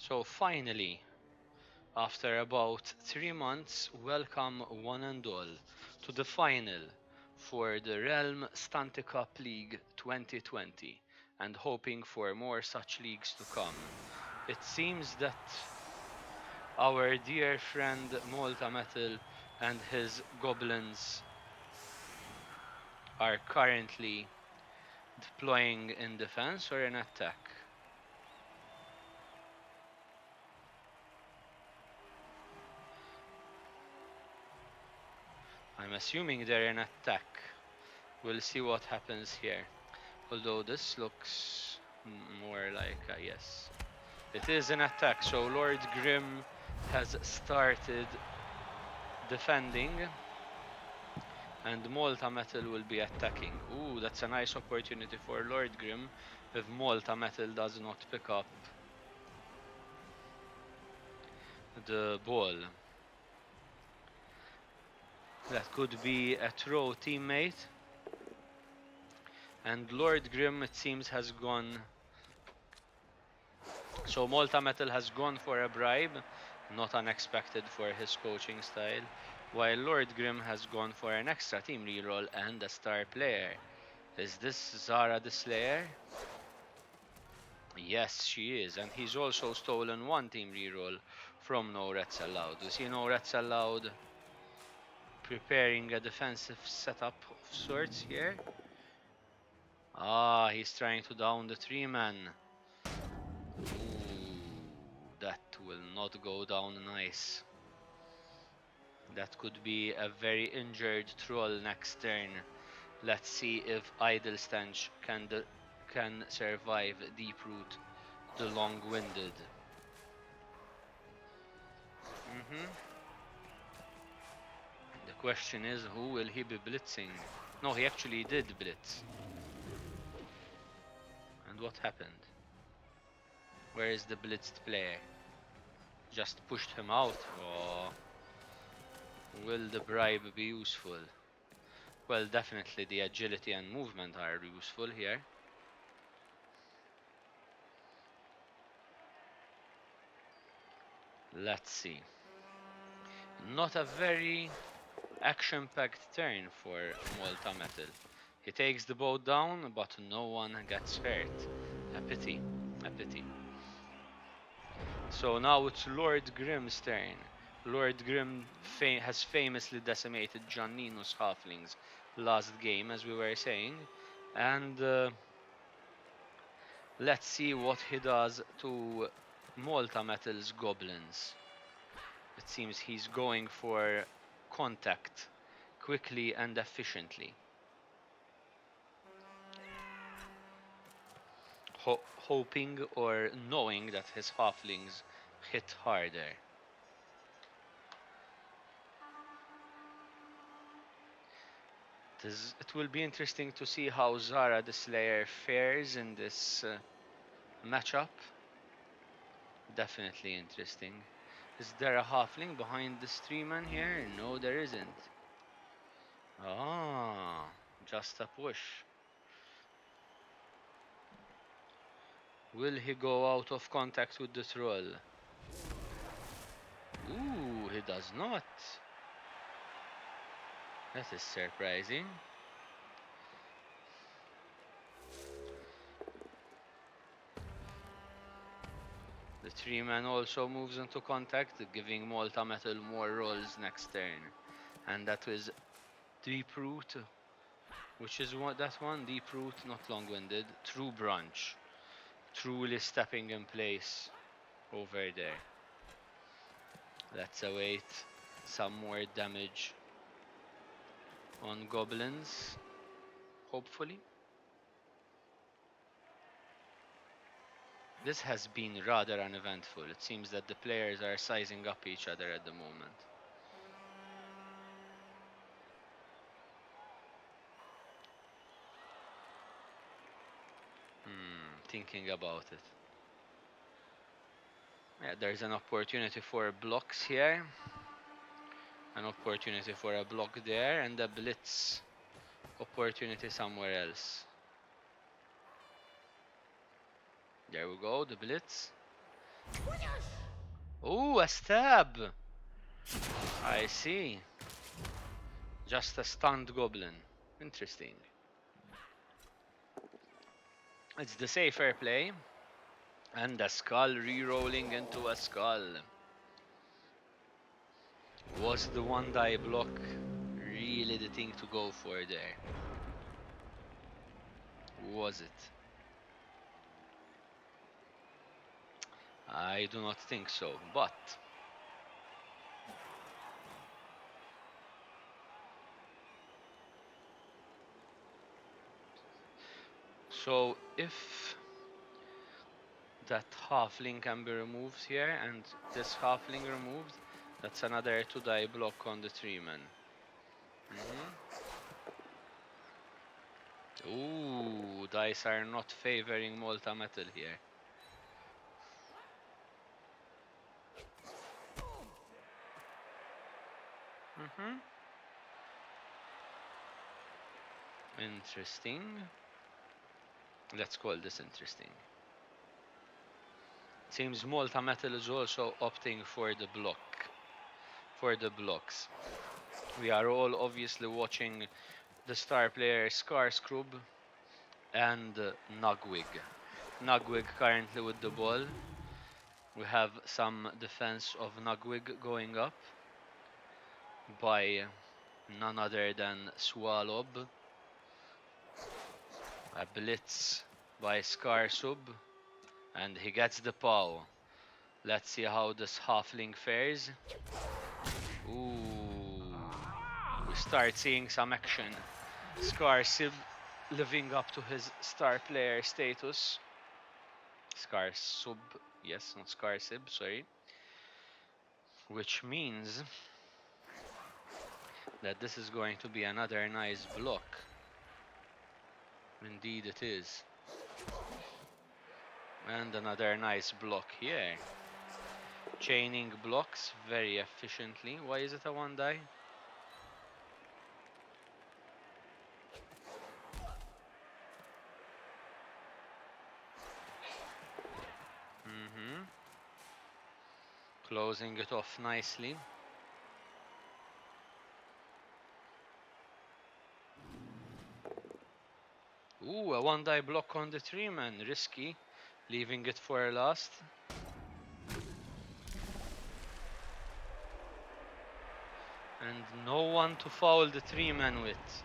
So finally, after about 3 months, welcome one and all to the final for the Realm Stunty Cup League 2020 and hoping for more such leagues to come. It seems that our dear friend Malta Metal and his goblins are currently deploying in defense or in attack. I'm assuming they're in attack. We'll see what happens here. Although this looks more like a yes. It is an attack, so Lord Grim has started defending and Malta Metal will be attacking. Ooh, that's a nice opportunity for Lord Grim if Malta Metal does not pick up the ball. That could be a throw teammate. And Lord Grim, it seems, has gone. So Malta Metal has gone for a bribe, not unexpected for his coaching style, while Lord Grim has gone for an extra team reroll and a star player. Is this Zara the Slayer? Yes, she is, and he's also stolen one team reroll from No Rats Allowed. We see No Rats Allowed preparing a defensive setup of sorts here. Ah, he's trying to down the 3-man. Ooh, that will not go down nice. That could be a very injured troll next turn. Let's see if Idle Stench can survive Deep Root, the long-winded. The question is, who will he be blitzing? No, he actually did blitz. And what happened? Where is the blitzed player? Just pushed him out. Oh, will the bribe be useful? Well, definitely the agility and movement are useful here. Let's see. Not a very action-packed turn for Malta Metal. He takes the boat down, but no one gets hurt. A pity. A pity. So now it's Lord Grim's turn. Lord Grim has famously decimated Giannino's halflings last game, as we were saying. And let's see what he does to Malta Metal's goblins. It seems he's going for contact quickly and efficiently. Hoping or knowing that his halflings hit harder. It will be interesting to see how Zara the Slayer fares in this matchup. Definitely interesting. Is there a halfling behind the 3-man here? No, there isn't. Ah, just a push. Will he go out of contact with the troll? Ooh, he does not. That is surprising. The 3-man also moves into contact, giving Malta Metal more rolls next turn. And that was Deep Root, which is what that one? Deep Root, not long-winded. True Branch. Truly stepping in place over there. Let's await some more damage on goblins, hopefully. This has been rather uneventful. It seems that the players are sizing up each other at the moment. Thinking about it. Yeah, there's an opportunity for blocks here. An opportunity for a block there and a blitz opportunity somewhere else. There we go, the blitz. Ooh, a stab! I see. Just a stunned goblin. Interesting. It's the safer play. And a skull re-rolling into a skull. Was the one die block really the thing to go for there? Was it? I do not think so, but so if that halfling can be removed here and this halfling removed, that's another 2 die block on the 3-man. Ooh, dice are not favoring Malta Metal here. Interesting. Let's call this interesting. Seems Malta Metal is also opting for the block. For the blocks. We are all obviously watching the star player Skarskrub and Nugwig. Nugwig currently with the ball. We have some defense of Nugwig going up by none other than Swallob. A blitz by Skarsub, and he gets the paw. Let's see how this halfling fares. Ooh, we start seeing some action. Skarsub living up to his star player status. Skarsub, yes, not Skarsib, sorry. Which means that this is going to be another nice block. Indeed it is. And another nice block here. Chaining blocks very efficiently. Why is it a 1 die? Closing it off nicely. Ooh, a 1 die block on the 3-man. Risky. Leaving it for last. And no one to foul the 3-man with.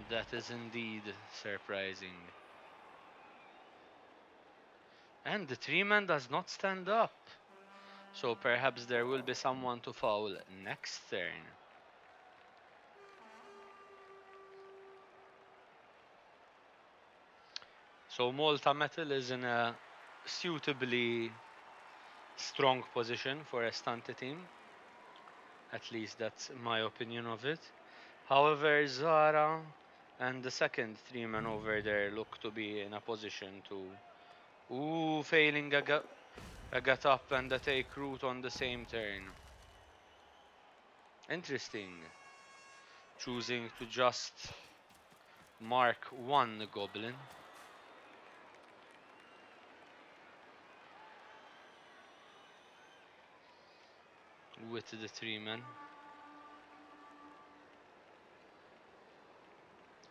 That is indeed surprising. And the 3-man does not stand up. So perhaps there will be someone to foul next turn. So Malta Metal is in a suitably strong position for a stunted team. At least that's my opinion of it. However, Zara and the second 3-man over there look to be in a position to... Ooh, failing a get up and a take root on the same turn. Interesting. Choosing to just mark one goblin. With the 3-man.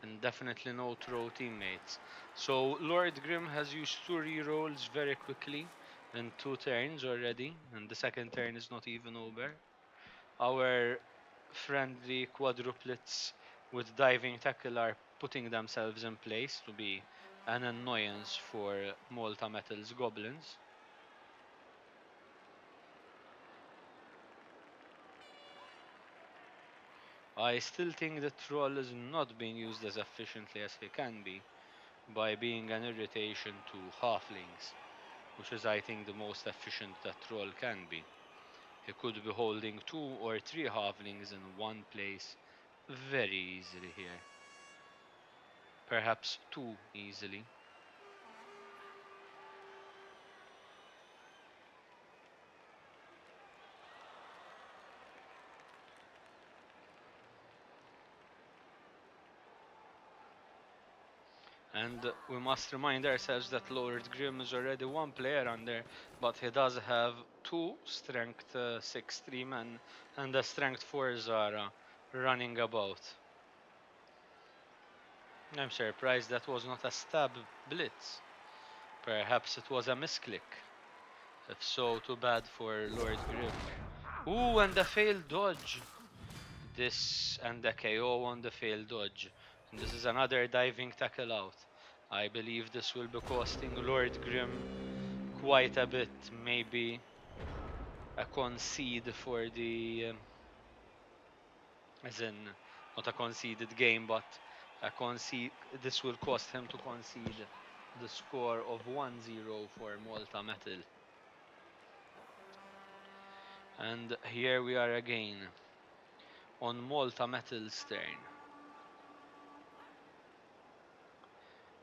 And definitely no throw teammates. So Lord Grim has used 2 rerolls very quickly in 2 turns already, and the second turn is not even over. Our friendly quadruplets with diving tackle are putting themselves in place to be an annoyance for Malta Metal's goblins. I still think the troll is not being used as efficiently as he can be by being an irritation to halflings, which is I think the most efficient that troll can be. He could be holding 2 or 3 halflings in one place very easily here. Perhaps too easily. And we must remind ourselves that Lord Grimm is already one player under, but he does have two strength 6 3 men and a strength 4 Zara running about. I'm surprised that was not a stab blitz. Perhaps it was a misclick. If so, too bad for Lord Grimm. Ooh, and a failed dodge. This and the KO on the failed dodge. And this is another diving tackle out. I believe this will be costing Lord Grimm quite a bit. Maybe a concede for the, as in, not a conceded game, but a concede. This will cost him to concede the score of 1-0 for Malta Metal. And here we are again on Malta Metal's turn.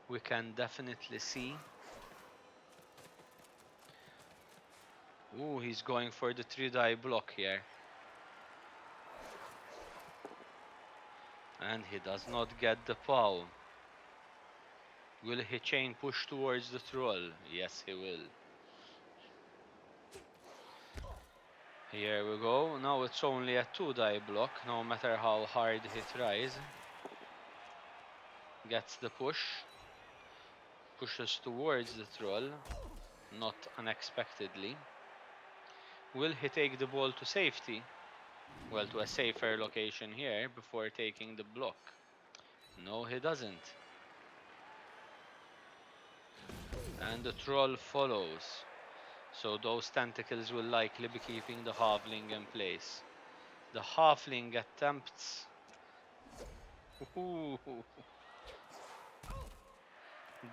We can definitely see. Ooh, he's going for the 3-die block here. And he does not get the POW. Will he chain push towards the troll? Yes, he will. Here we go. Now it's only a 2-die block, no matter how hard he tries. Gets the push. Pushes towards the troll, not unexpectedly. Will he take the ball to safety? Well, to a safer location here before taking the block. No, he doesn't. And the troll follows. So those tentacles will likely be keeping the halfling in place. The halfling attempts. Ooh.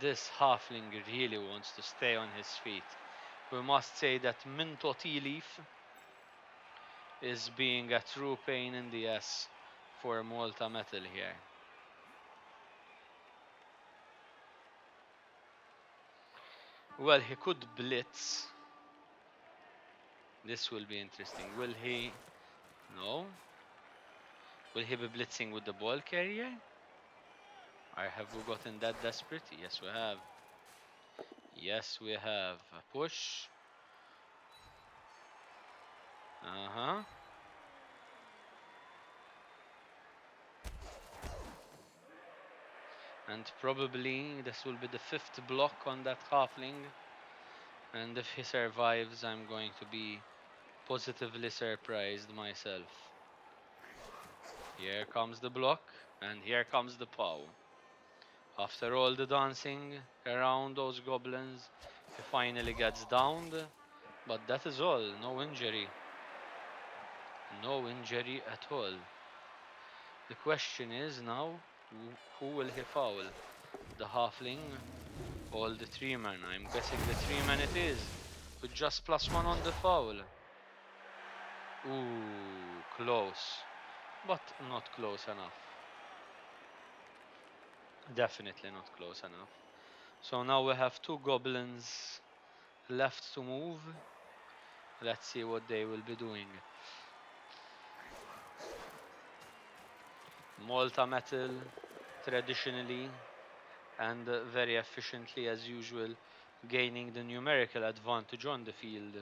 This halfling really wants to stay on his feet. We must say that Minto Tea Leaf is being a true pain in the ass for Malta Metal here. Well, he could blitz. This will be interesting. Will he? No. Will he be blitzing with the ball carrier? Or have we gotten that desperate? Yes, we have. Yes, we have. A push. Uh-huh. And probably this will be the 5th block on that halfling. And if he survives, I'm going to be positively surprised myself. Here comes the block, and here comes the POW. After all the dancing around those goblins, he finally gets downed, but that is all, no injury. No injury at all. The question is now, who will he foul? The halfling or the 3-man? I'm guessing the 3-man it is, with just +1 on the foul. Ooh, close, but not close enough. Definitely not close enough. So now we have 2 goblins left to move. Let's see what they will be doing. Malta Metal, traditionally and very efficiently as usual, gaining the numerical advantage on the field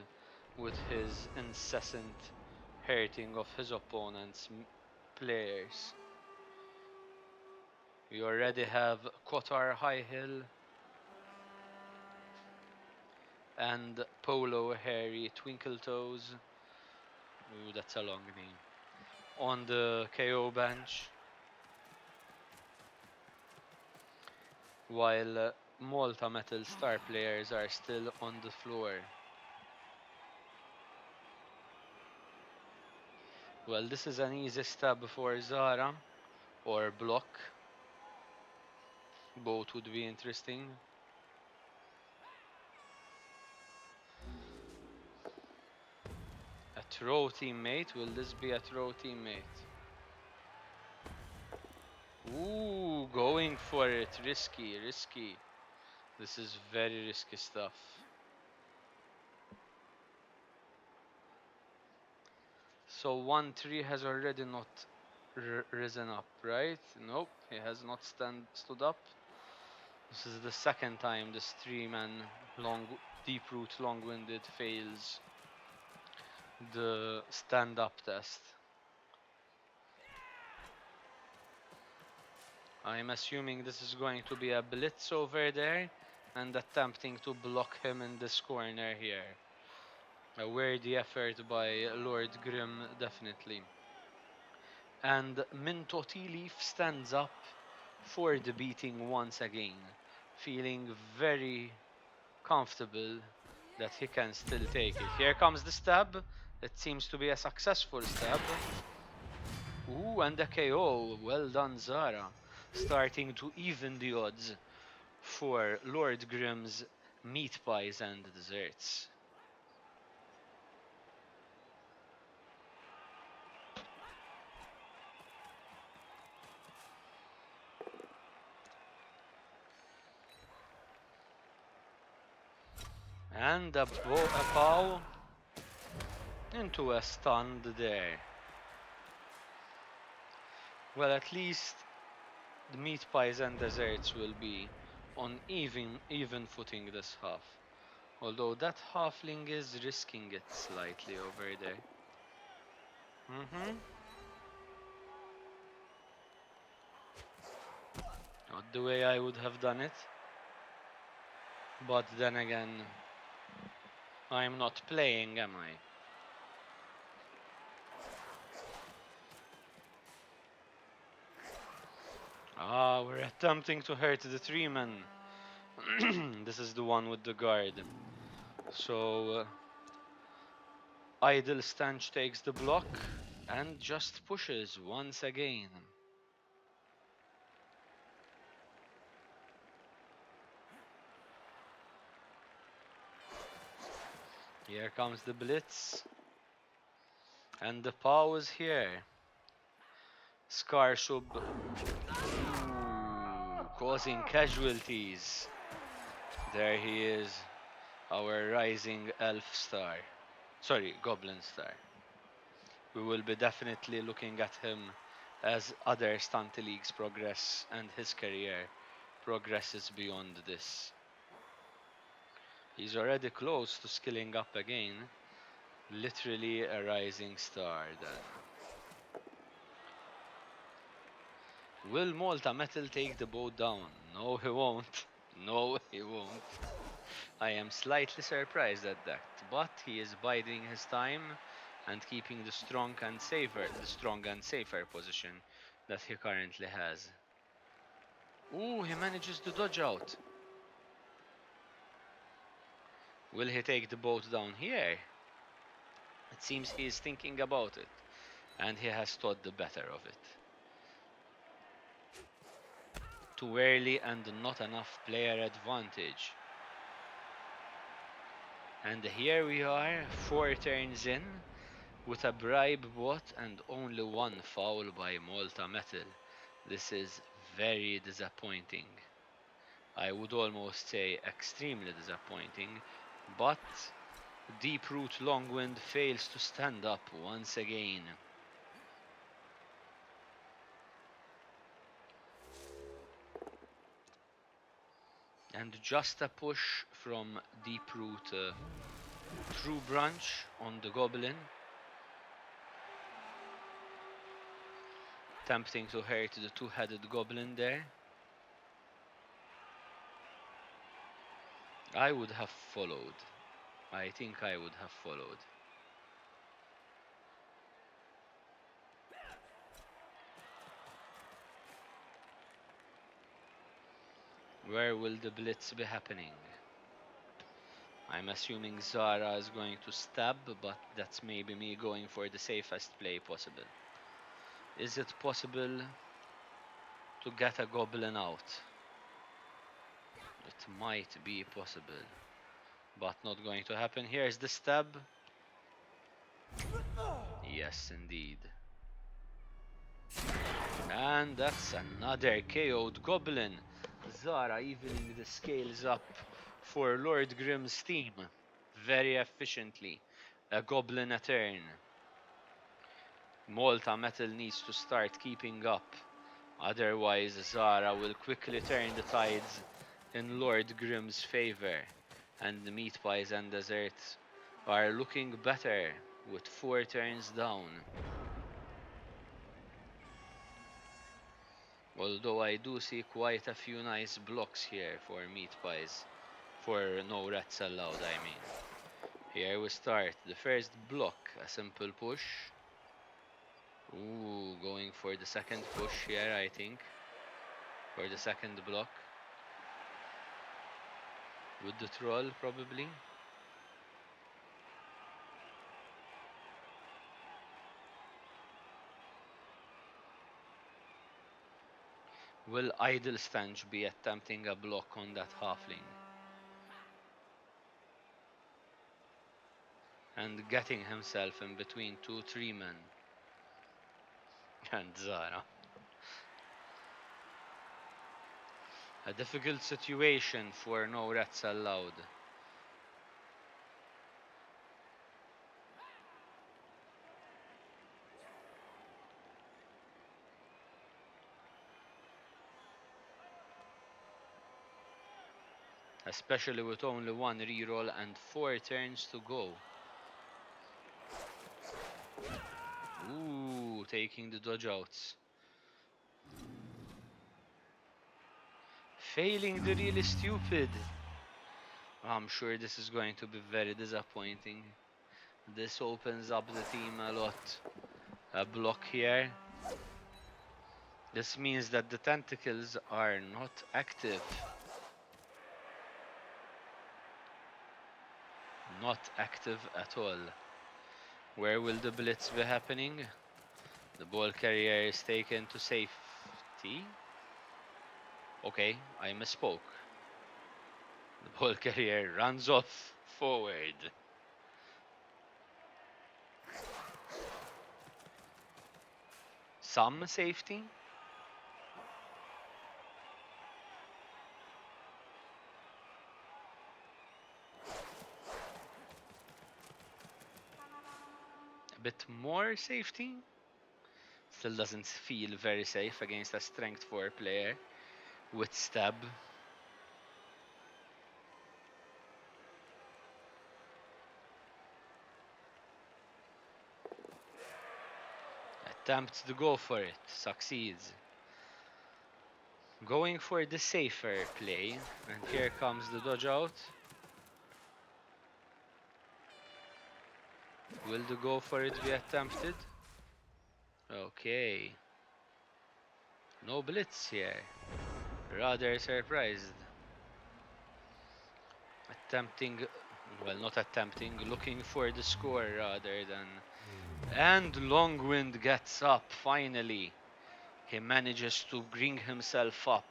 with his incessant hurting of his opponent's players. We already have Kotar High Hill and Polo Harry Twinkletoes. Ooh, that's a long name. On the KO bench. While Malta Metal star players are still on the floor. Well, this is an easy stab for Zara or block. Both would be interesting. A throw teammate. Will this be a throw teammate? Ooh, going for it. Risky, risky. This is very risky stuff. So 1-3 has already not risen up, right? Nope, he has not stood up. This is the second time this 3-man deep root long-winded fails the stand-up test. I'm assuming this is going to be a blitz over there and attempting to block him in this corner here. A worthy effort by Lord Grim, definitely. And Mintoti Leaf stands up for the beating once again, feeling very comfortable that he can still take it. Here comes the stab. It seems to be a successful stab. Ooh, and a KO. Well done, Zara. Starting to even the odds for Lord Grimm's meat pies and desserts. And a pow into a stand there. Well, at least the meat pies and desserts will be on even footing this half. Although that halfling is risking it slightly over there. Not the way I would have done it. But then again, I'm not playing, am I? Ah, we're attempting to hurt the 3-man. This is the one with the guard. So, Idle Stanch takes the block and just pushes once again. Here comes the blitz. And the pow is here. Skarshub causing casualties. There he is, our rising elf star. Sorry, goblin star. We will be definitely looking at him as other Stunty Leagues progress and his career progresses beyond this. He's already close to skilling up again. Literally a rising star then. Will Malta Metal take the boat down? No, he won't. No, he won't. I am slightly surprised at that, but he is biding his time and keeping the strong and safer position that he currently has. Ooh, he manages to dodge out. Will he take the boat down here? It seems he is thinking about it, and he has thought the better of it. Too early and not enough player advantage. And here we are, 4 turns in, with a bribe bot and only one foul by Malta Metal. This is very disappointing. I would almost say extremely disappointing, but Deep Root Longwind fails to stand up once again. And just a push from Deep Root True Branch on the Goblin. Attempting to hurt the two-headed Goblin there. I would have followed. I think I would have followed. Where will the blitz be happening? I'm assuming Zara is going to stab, but that's maybe me going for the safest play possible. Is it possible to get a goblin out? It might be possible, but not going to happen. Here's the stab. Yes, indeed. And that's another KO'd goblin. Zara evening the scales up for Lord Grimm's team very efficiently. A goblin a turn. Malta Metal needs to start keeping up. Otherwise, Zara will quickly turn the tides in Lord Grimm's favor, and the meat pies and desserts are looking better with 4 turns down. Although I do see quite a few nice blocks here for meat pies, for no rats allowed, I mean. Here we start. The first block, a simple push. Ooh, going for the second push here, I think. For the second block. With the troll, probably. Will Idle Stench be attempting a block on that halfling? And getting himself in between 2 3 men. And Zara. A difficult situation for no rats allowed. Especially with only 1 reroll and 4 turns to go. Ooh, taking the dodge outs. Failing the really stupid. I'm sure this is going to be very disappointing. This opens up the team a lot. A block here. This means that the tentacles are not active. Not active at all. Where will the blitz be happening? The ball carrier is taken to safety. Okay, I misspoke. The ball carrier runs off forward. Some safety. A bit more safety. Still doesn't feel very safe against a strength 4 player with stab. Attempts to go for it, succeeds. Going for the safer play, and here comes the dodge out. Will the go for it be attempted? Okay. No blitz here. Rather surprised. Attempting, well, not attempting, looking for the score rather than. And Longwind gets up finally. He manages to bring himself up.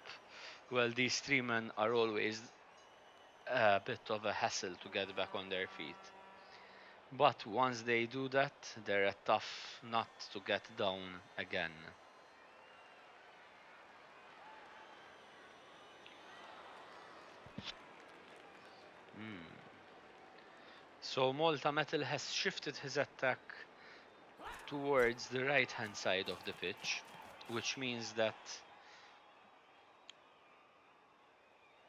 Well, these 3 men are always a bit of a hassle to get back on their feet. But once they do that, they're a tough nut to get down again. So Malta Metal has shifted his attack towards the right hand side of the pitch, which means that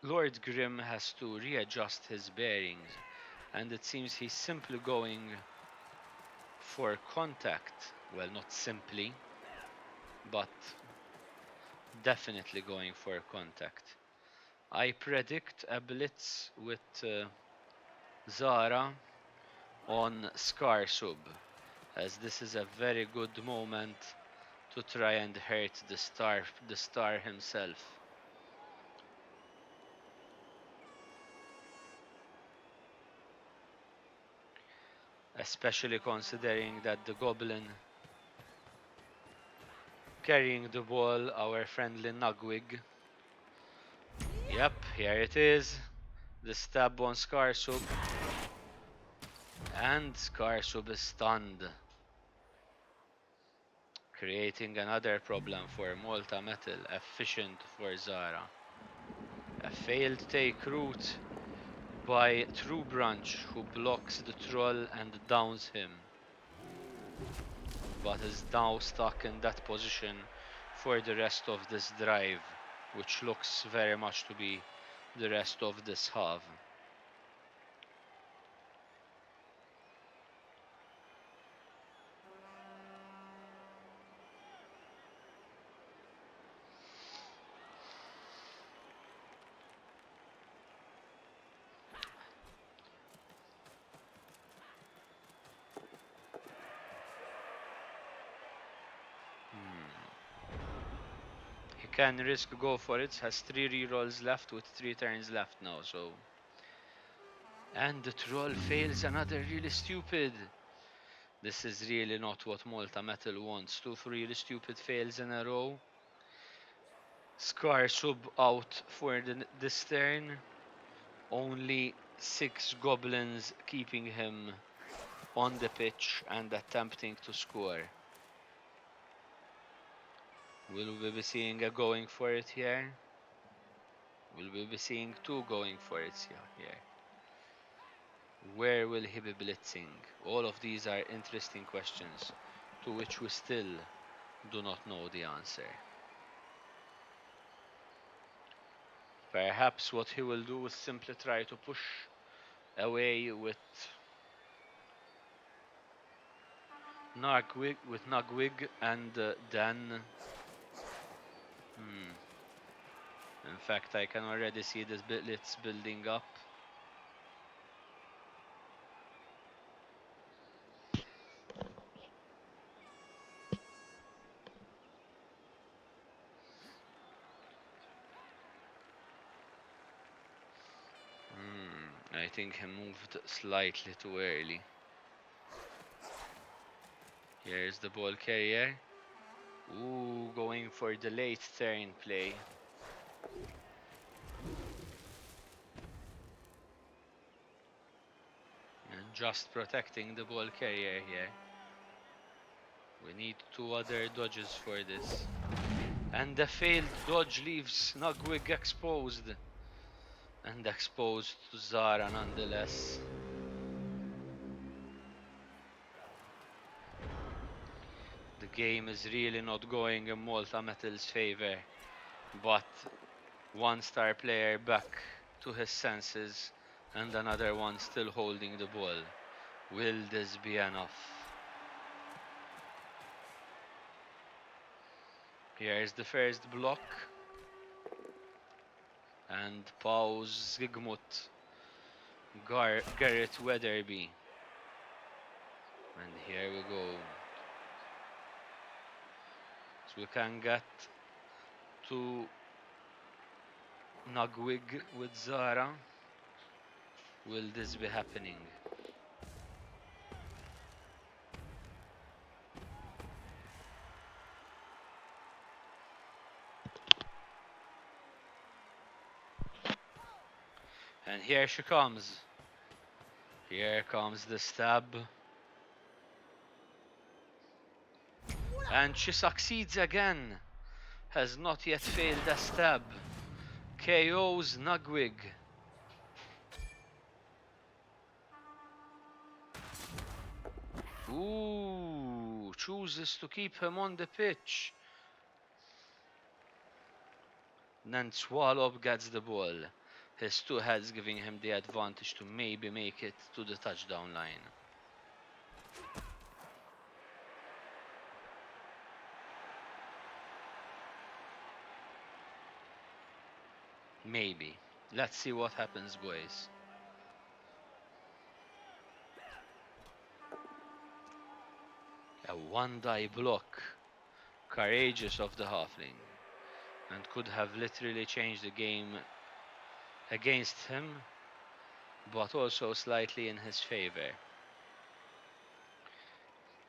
Lord Grimm has to readjust his bearings, and it seems he's simply going for contact. Well, not simply, but definitely going for contact. I predict a blitz with Zara on Skarsub, as this is a very good moment to try and hurt the star himself. Especially considering that the goblin carrying the ball, our friendly Nugwig. Yep, here it is. The stab on Skarsub. And Skarsub is stunned. Creating another problem for Malta Metal, efficient for Zara. A failed take route by True Branch, who blocks the troll and downs him, but is now stuck in that position for the rest of this drive, which looks very much to be the rest of this half. He can risk go for it, has 3 rerolls left with 3 turns left now, so. And the troll fails another really stupid. This is really not what Malta Metal wants. 2 really stupid fails in a row. Scar sub out for this turn. Only 6 goblins keeping him on the pitch and attempting to score. Will we be seeing a going for it here? Will we be seeing 2 going for it here? Where will he be blitzing? All of these are interesting questions to which we still do not know the answer. Perhaps what he will do is simply try to push away with Nugwig and then in fact I can already see this blitz building up. I think he moved slightly too early. Here's the ball carrier. Ooh, going for the late turn play. And just protecting the ball carrier here. We need 2 other dodges for this. And the failed dodge leaves Nugwig exposed. And exposed to Zara nonetheless. The game is really not going in Malta Metal's favor. But 1-star player back to his senses and another one still holding the ball. Will this be enough? Here's the first block. And pause Zygmunt Garrett Weatherby. And here we go. So we can get to Nugwig with Zara. Will this be happening? And here she comes. Here comes the stab. And she succeeds again. Has not yet failed a stab. KOs Nugwig. Ooh, chooses to keep him on the pitch. Then Swallow gets the ball. His 2 heads giving him the advantage to maybe make it to the touchdown line. Maybe. Let's see what happens, boys. A 1-die block. Courageous of the halfling. And could have literally changed the game against him, but also slightly in his favor.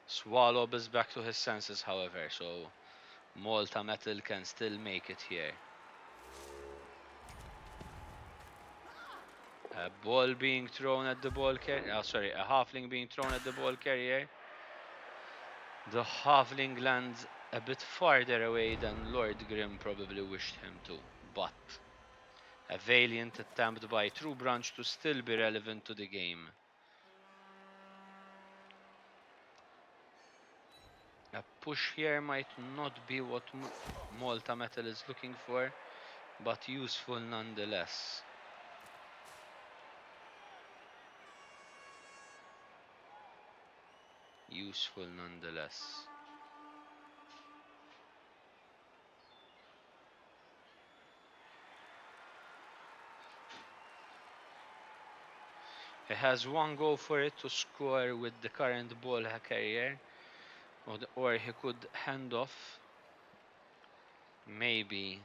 Swallow is back to his senses, however, so Malta Metal can still make it here. A ball being thrown at the ball carrier. Oh, sorry, a halfling being thrown at the ball carrier. The halfling lands a bit farther away than Lord Grim probably wished him to, but a valiant attempt by True Branch to still be relevant to the game. A push here might not be what Malta Metal is looking for, but useful nonetheless. useful nonetheless. He has one go for it to score with the current ball carrier, or he could hand off maybe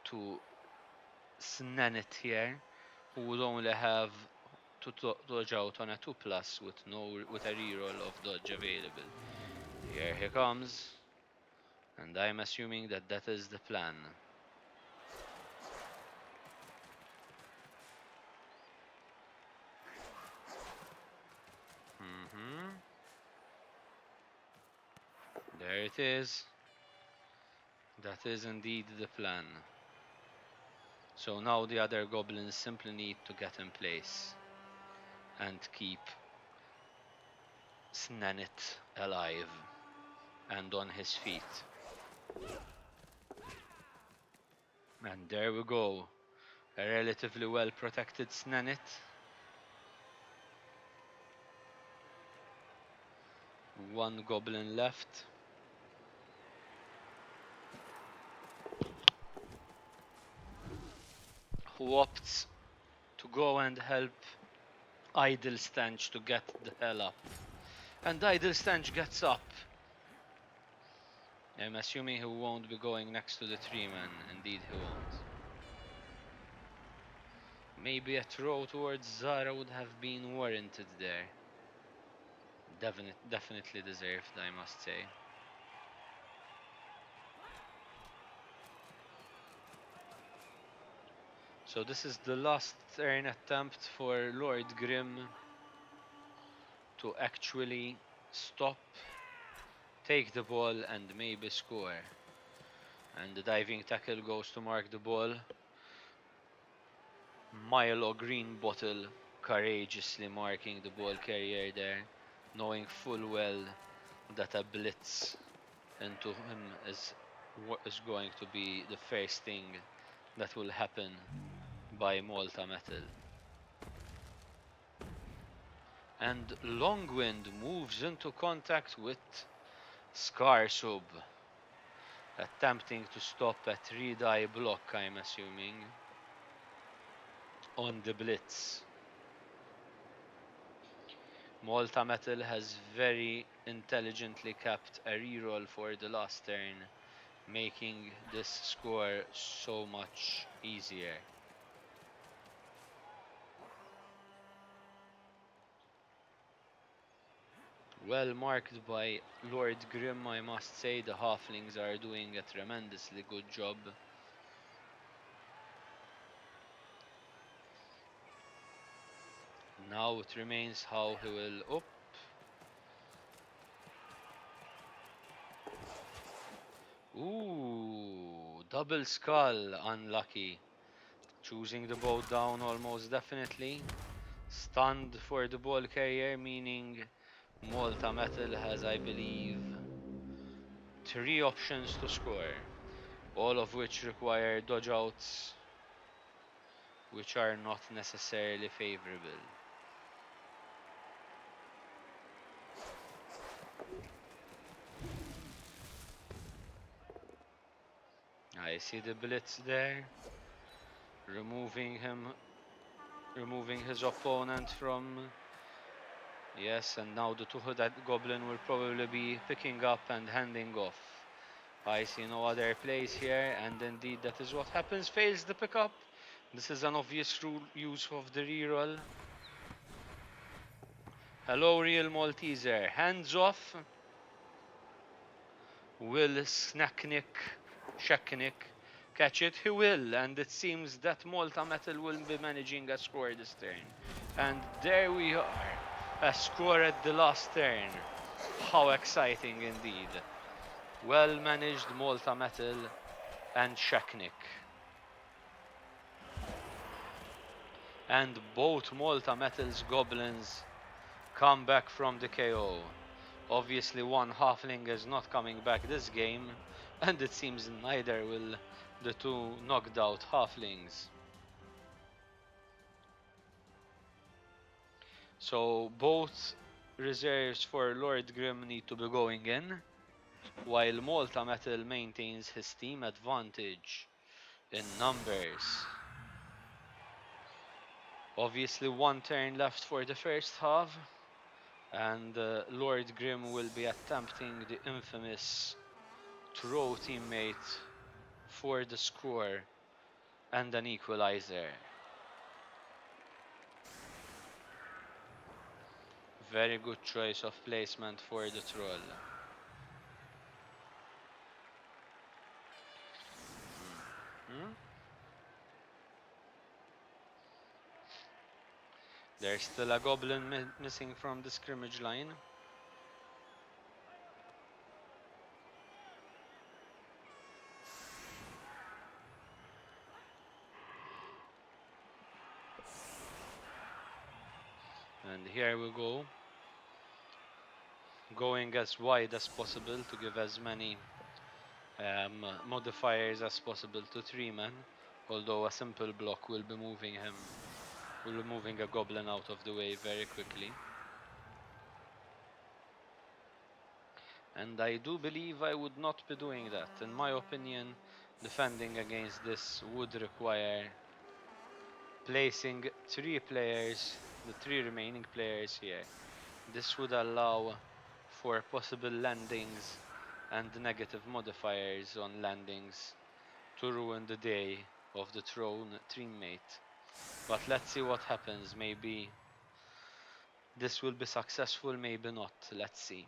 to Snanit here, who would only have to dodge out on a 2+ with a reroll of dodge available. Here he comes, and I'm assuming that that is the plan. There it is. That is indeed the plan. So now the other goblins simply need to get in place and keep Snanit alive and on his feet. And there we go. A relatively well protected Snanit. One goblin left. Who opts to go and help Idle Stench to get the hell up. And Idle Stench gets up. I'm assuming he won't be going next to the tree man. Indeed he won't. Maybe a throw towards Zara would have been warranted there. Definitely deserved, I must say. So this is the last turn attempt for Lord Grim to actually stop, take the ball and maybe score. And the diving tackle goes to mark the ball. Milo Greenbottle courageously marking the ball carrier there, knowing full well that a blitz into him is going to be the first thing that will happen by Malta Metal. And Longwind moves into contact with Skarsub, attempting to stop a 3-die block, I'm assuming, on the blitz. Malta Metal has very intelligently kept a reroll for the last turn, making this score so much easier. Well marked by Lord Grim, I must say. The halflings are doing a tremendously good job. Now it remains how he will up. Ooh, double skull, unlucky. Choosing the boat down almost definitely. Stunned for the ball carrier, meaning Malta Metal has, I believe, 3 options to score, all of which require dodge outs, which are not necessarily favorable. I see the blitz there, removing his opponent from. Yes, and now the two-hooded goblin will probably be picking up and handing off. I see no other place here, and indeed that is what happens. Fails the pickup. This is an obvious use of the reroll. Hello, real Malteser. Hands off. Will Sheknik catch it? He will, and it seems that Malta Metal will be managing a score this turn. And there we are. A score at the last turn. How exciting indeed. Well managed Malta Metal and Sheknik. And both Malta Metal's goblins come back from the KO. Obviously one halfling is not coming back this game, and it seems neither will the 2 knocked out halflings. So both reserves for Lord Grim need to be going in, while Malta Metal maintains his team advantage in numbers. Obviously, one turn left for the first half, and Lord Grim will be attempting the infamous throw teammate for the score and an equalizer. Very good choice of placement for the troll. There's still a goblin missing from the scrimmage line. And here we go. Going as wide as possible to give as many modifiers as possible to 3 men. Although a simple block will be moving a goblin out of the way very quickly. And I do believe I would not be doing that. In my opinion, defending against this would require placing 3 players, the 3 remaining players here. This would allow for possible landings and negative modifiers on landings to ruin the day of the throne teammate. But let's see what happens. Maybe this will be successful, maybe not. Let's see.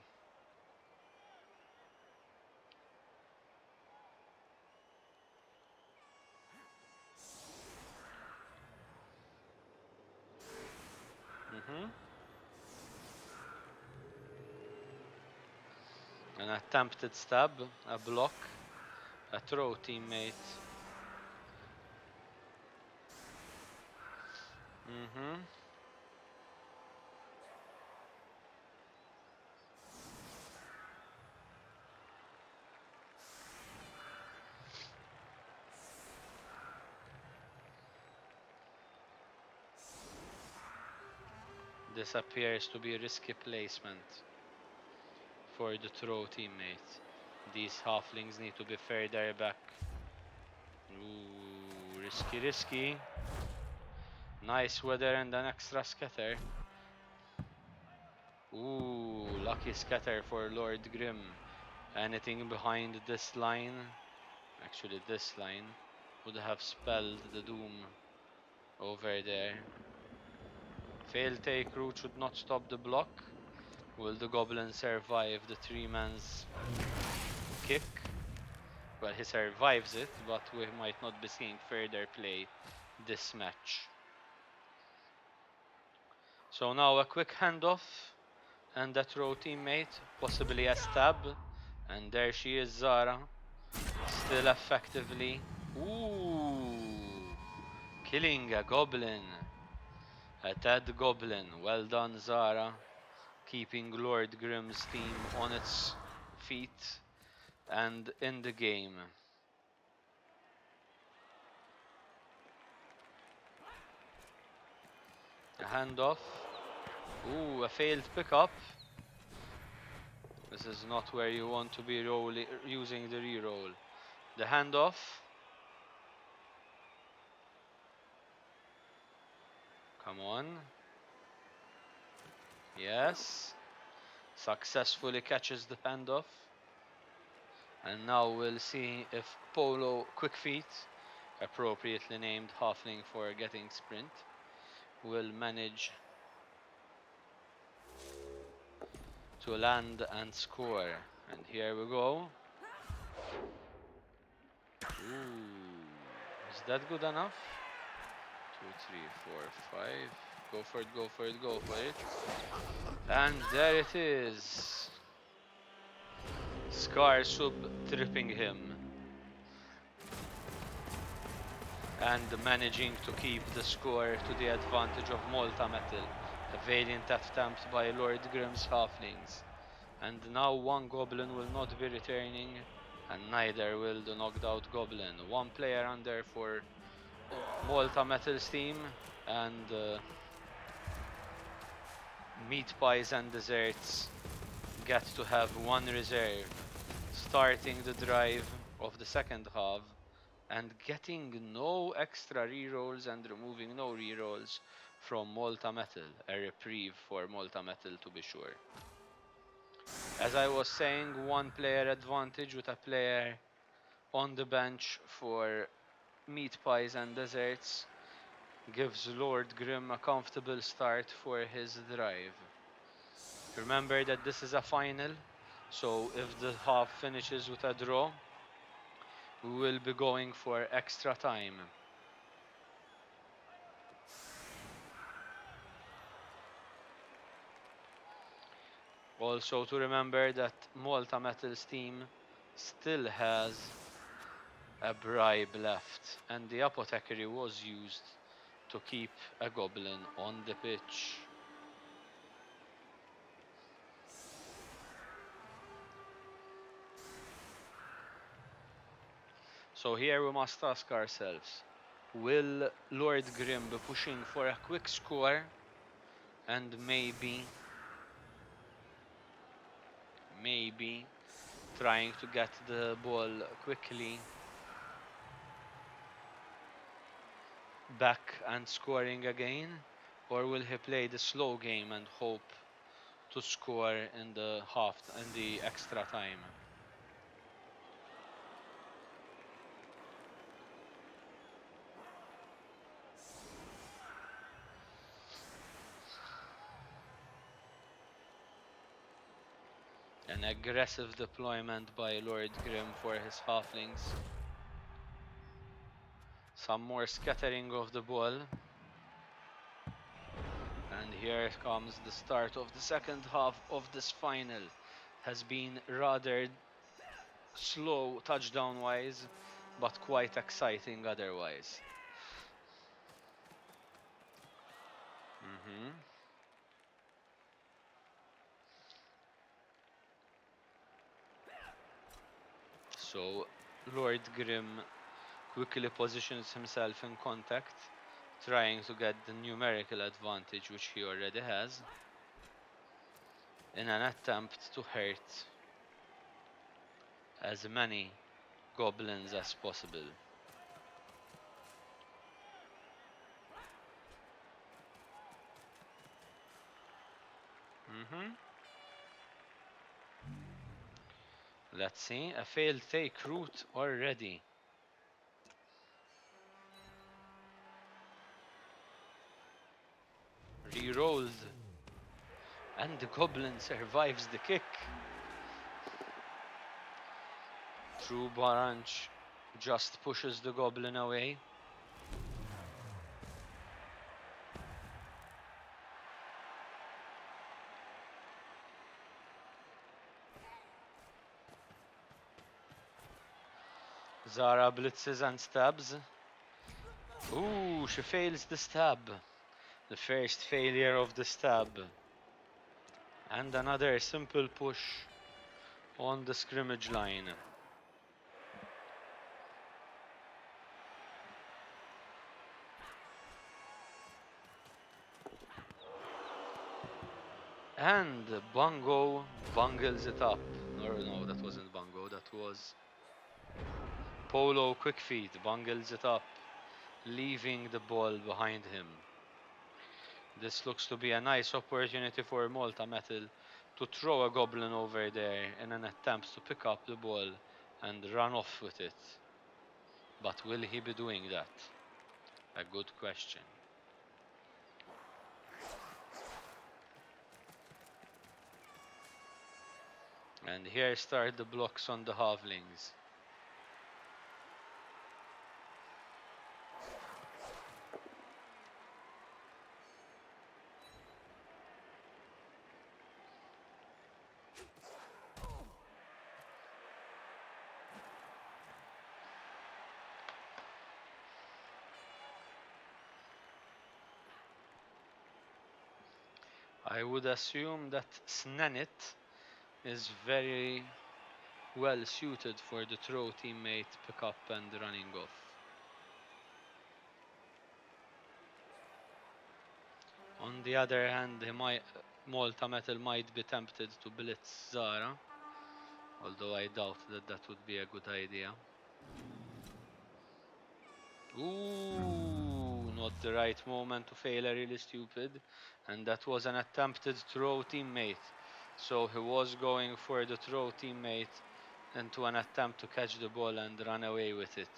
An attempted stab, a block, a throw teammate. This appears to be a risky placement for the throw teammate. These halflings need to be further back. Ooh, risky. Nice weather and an extra scatter. Ooh, lucky scatter for Lord Grim. Anything behind this line, actually this line, would have spelled the doom over there. Fail take route should not stop the block. Will the goblin survive the 3-man's kick? Well, he survives it, but we might not be seeing further play this match. So now a quick handoff and a throw teammate, possibly a stab. And there she is, Zara. Still effectively. Ooh! Killing a goblin. A dead goblin. Well done, Zara. Keeping Lord Grim's team on its feet and in the game. A handoff. Ooh, a failed pickup. This is not where you want to be using the reroll. The handoff. Come on. Yes. Successfully catches the handoff. And now we'll see if Polo Quickfeet, appropriately named halfling for getting sprint, will manage to land and score. And here we go. Ooh, is that good enough? 2, 3, 4, 5. Go for it, go for it, go for it. And there it is. Scar Sub tripping him. And managing to keep the score to the advantage of Malta Metal. A valiant attempt by Lord Grim's halflings. And now one goblin will not be returning, and neither will the knocked out goblin. One player under for Malta Metal's team, and Meat pies and desserts get to have one reserve, starting the drive of the second half and getting no extra rerolls and removing no rerolls from Malta Metal, a reprieve for Malta Metal to be sure. As I was saying, one player advantage with a player on the bench for meat pies and desserts gives Lord Grim a comfortable start for his drive. Remember that this is a final, so if the half finishes with a draw, we will be going for extra time. Also to remember that Malta Metal's team still has a bribe left, and the apothecary was used to keep a goblin on the pitch. So here we must ask ourselves, will Lord Grim be pushing for a quick score and maybe trying to get the ball quickly back and scoring again? Or will he play the slow game and hope to score in the extra time? An aggressive deployment by Lord Grim for his halflings. Some more scattering of the ball. And here comes the start of the second half of this final. Has been rather slow touchdown wise, but quite exciting otherwise. Mhm. So Lord Grim quickly positions himself in contact, trying to get the numerical advantage which he already has, in an attempt to hurt as many goblins as possible. Mhm. Let's see, a failed take route already. Rerolled, and the goblin survives the kick. True Baranch just pushes the goblin away. Zara blitzes and stabs. Ooh, she fails the stab. The first failure of the stab. And another simple push on the scrimmage line. And Bongo bungles it up. No, that wasn't Bongo, that was Polo Quick Feet bungles it up, leaving the ball behind him. This looks to be a nice opportunity for Malta Metal to throw a goblin over there in an attempt to pick up the ball and run off with it. But will he be doing that? A good question. And here start the blocks on the halflings. I would assume that Snanit is very well suited for the throw teammate pick up and running off. On the other hand, he might Malta Metal might be tempted to blitz Zara, although I doubt that that would be a good idea. Ooh, not the right moment to fail a really stupid. And that was an attempted throw teammate. So he was going for the throw teammate into an attempt to catch the ball and run away with it.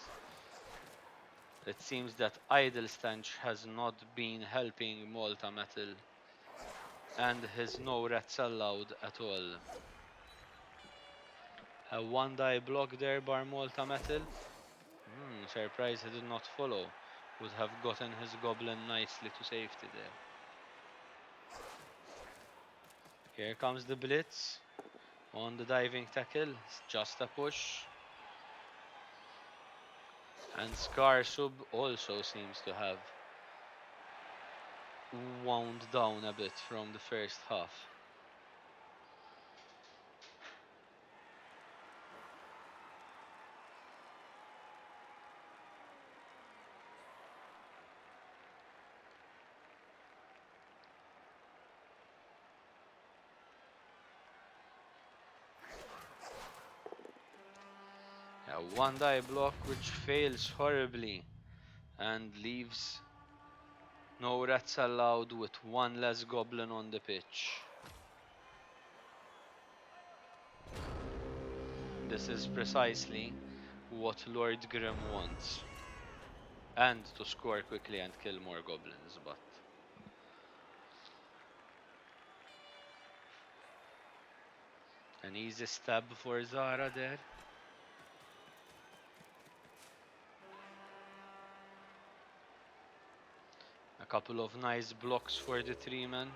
It seems that idle stench has not been helping Malta Metal, and his no rats allowed at all. A one die block there by Malta Metal. Surprise he did not follow. Would have gotten his goblin nicely to safety there. Here comes the blitz on the diving tackle. It's just a push. And Skarsub also seems to have wound down a bit from the first half. A one die block which fails horribly and leaves no rats allowed with one less goblin on the pitch. This is precisely what Lord Grim wants. And to score quickly and kill more goblins, but an easy stab for Zara there. A couple of nice blocks for the three men.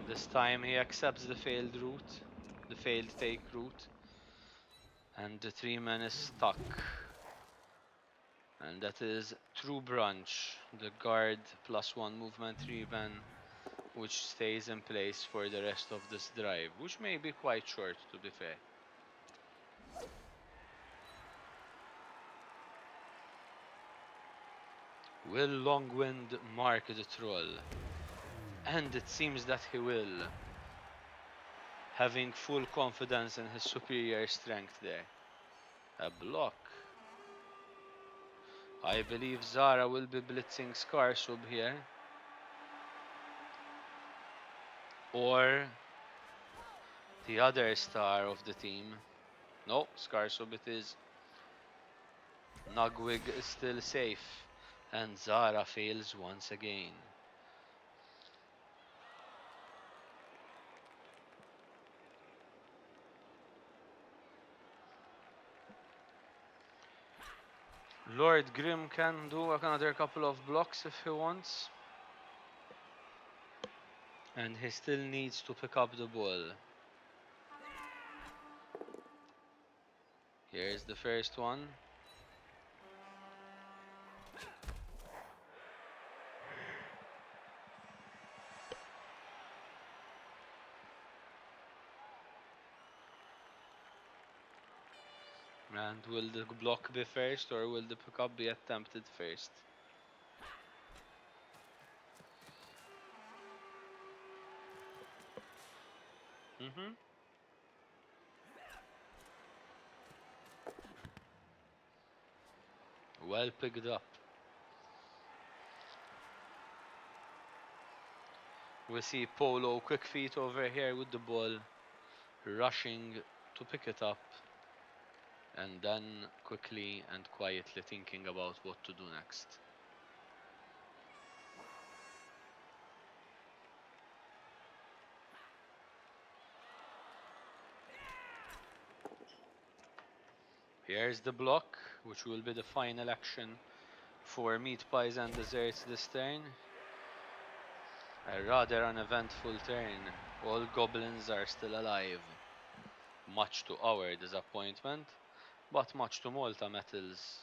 This time he accepts the failed route, the failed take route, and the three men is stuck. And that is True Branch, the guard +1 movement 3 man, which stays in place for the rest of this drive, which may be quite short to be fair. Will Longwind mark the troll? And it seems that he will, having full confidence in his superior strength there. A block. I believe Zara will be blitzing Skarsub here. Or the other star of the team. No, Skarsub it is. Nugwig is still safe. And Zara fails once again. Lord Grim can do another couple of blocks if he wants. And he still needs to pick up the ball. Here's the first one. And will the block be first or will the pickup be attempted first? Well picked up. We see Polo quick feet over here with the ball, rushing to pick it up, and then quickly and quietly thinking about what to do next. Here's the block, which will be the final action for meat pies and desserts this turn. A rather uneventful turn. All goblins are still alive. Much to our disappointment, but much to Malta Metal's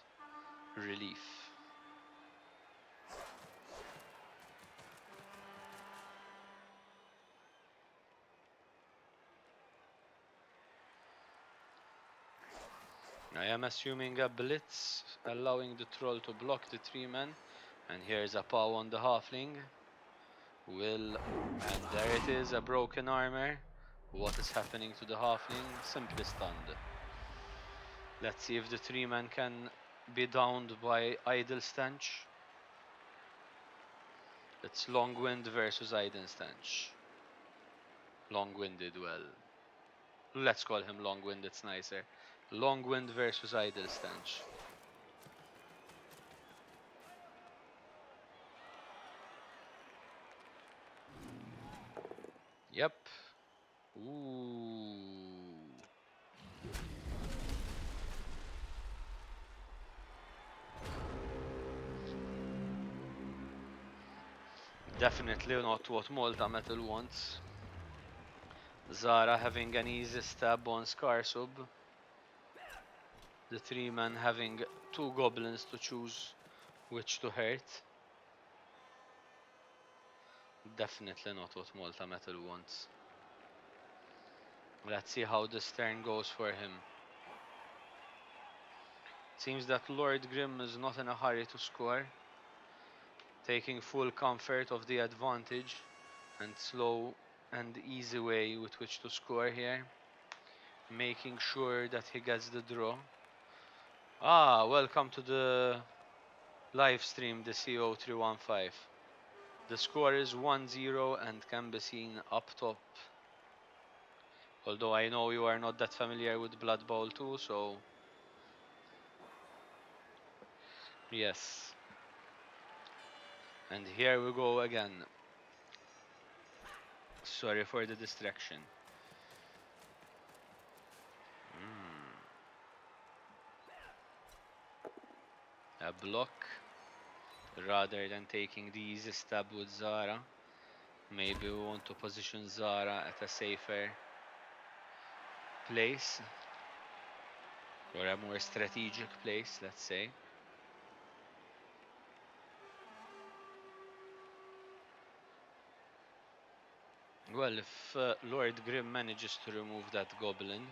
relief. I am assuming a blitz, allowing the troll to block the three men. And here's a pow on the halfling. Will, and there it is, a broken armor. What is happening to the halfling? Simply stunned. Let's see if the tree man can be downed by idle stench. It's long-wind versus idle stench. Long-winded, well. Let's call him long-wind, it's nicer. Long-wind versus idle stench. Yep. Ooh. Definitely not what Malta Metal wants. Zara having an easy stab on Scarsub. The three men having two goblins to choose which to hurt. Definitely not what Malta Metal wants. Let's see how this turn goes for him. Seems that Lord Grim is not in a hurry to score, taking full comfort of the advantage and slow and easy way with which to score here, making sure that he gets the draw. Ah, welcome to the live stream, the CO315. The score is 1-0 and can be seen up top. Although I know you are not that familiar with Blood Bowl 2, so yes. And here we go again. Sorry for the distraction. A block rather than taking the easy stab with Zara. Maybe we want to position Zara at a safer place, or a more strategic place, let's say. Well, if Lord Grim manages to remove that goblin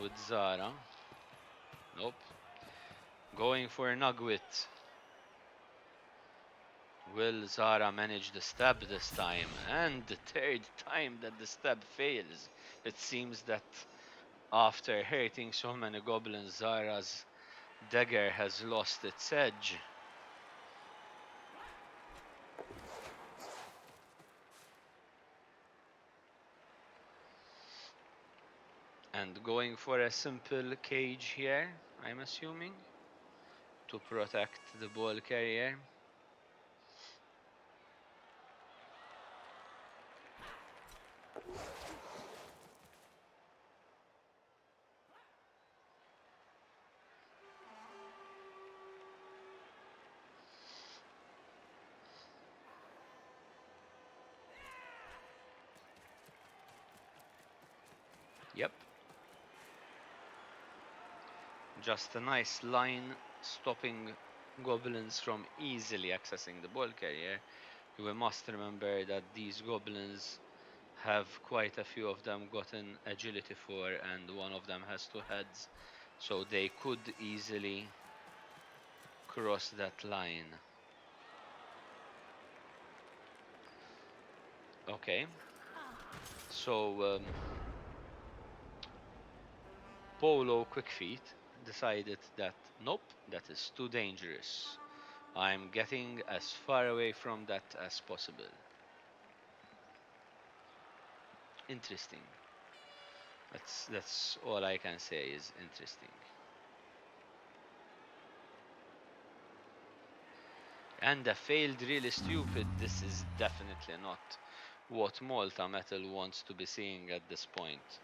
with Zara. Nope. Going for Nugwit. Will Zara manage the stab this time? And the third time that the stab fails. It seems that after hurting so many goblins, Zara's dagger has lost its edge. And going for a simple cage here, I'm assuming, to protect the ball carrier. Yep. Just a nice line stopping goblins from easily accessing the ball carrier. We must remember that these goblins have quite a few of them gotten agility 4 and one of them has two heads, so they could easily cross that line. Okay, so Polo Quickfeet decided that nope, that is too dangerous. I'm getting as far away from that as possible. Interesting. That's all I can say is interesting. And a failed really stupid. This is definitely not what Malta Metal wants to be seeing at this point.